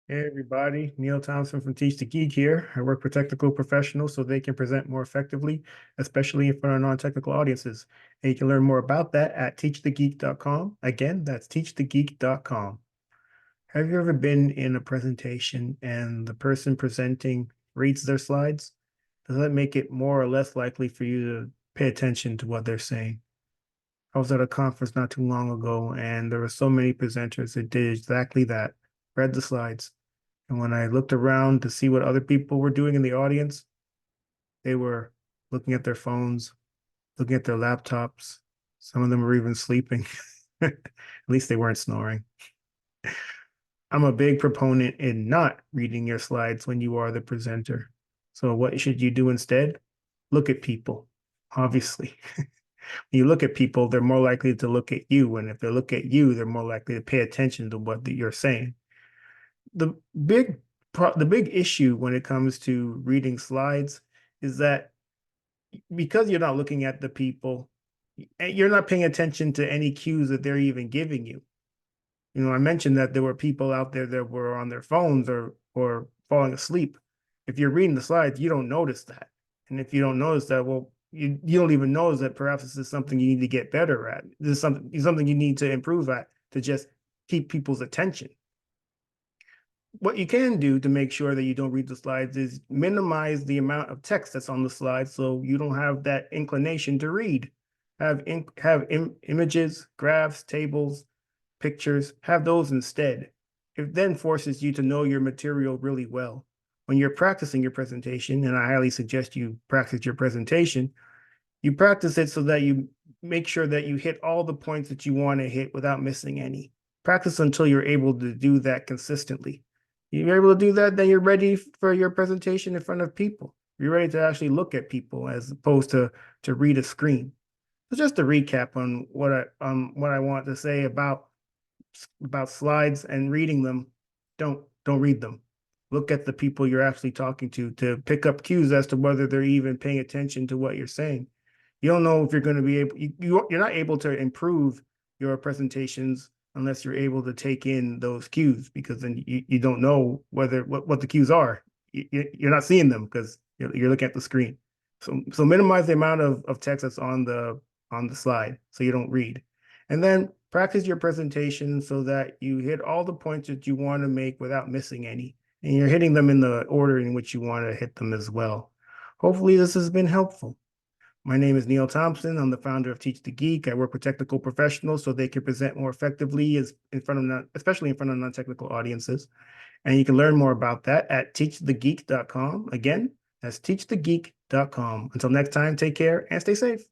Hey everybody, Neil Thompson from Teach the Geek here. I work with technical professionals so they can present more effectively, especially in front of non-technical audiences. And you can learn more about that at teachthegeek.com. Again, that's teachthegeek.com. Have you ever been in a presentation and the person presenting reads their slides? Does that make it more or less likely for you to pay attention to what they're saying? I was at a conference not too long ago, and there were so many presenters that did exactly that, read the slides. And when I looked around to see what other people were doing in the audience, they were looking at their phones, looking at their laptops. Some of them were even sleeping. At least they weren't snoring. I'm a big proponent in not reading your slides when you are the presenter. So what should you do instead? Look at people, obviously. When you look at people, they're more likely to look at you. And if they look at you, they're more likely to pay attention to what you're saying. The big the big issue when it comes to reading slides is that because you're not looking at the people, you're not paying attention to any cues that they're even giving you. I mentioned that there were people out there that were on their phones or falling asleep. If you're reading the slides, you don't notice that. And if you don't notice that, well, you don't even notice that perhaps this is something you need to get better at. This is something you need to improve at to just keep people's attention. What you can do to make sure that you don't read the slides is minimize the amount of text that's on the slide so you don't have that inclination to read. Have images, graphs, tables, pictures, have those instead. It then forces you to know your material really well. When you're practicing your presentation, and I highly suggest you practice your presentation, you practice it so that you make sure that you hit all the points that you want to hit without missing any. Practice until you're able to do that consistently. You're able to do that, then you're ready for your presentation in front of people. You're ready to actually look at people as opposed to read a screen. So just to recap on what I want to say about slides and reading them, don't read them. Look at the people you're actually talking to pick up cues as to whether they're even paying attention to what you're saying. You don't know if you're going to be able, you're not able to improve your presentations unless you're able to take in those cues, because then you don't know what the cues are. You're not seeing them because you're looking at the screen. So minimize the amount of text that's on the slide so you don't read. And then practice your presentation so that you hit all the points that you want to make without missing any. And you're hitting them in the order in which you want to hit them as well. Hopefully this has been helpful. My name is Neil Thompson. I'm the founder of Teach the Geek. I work with technical professionals so they can present more effectively especially in front of non-technical audiences. And you can learn more about that at teachthegeek.com. Again, that's teachthegeek.com. Until next time, take care and stay safe.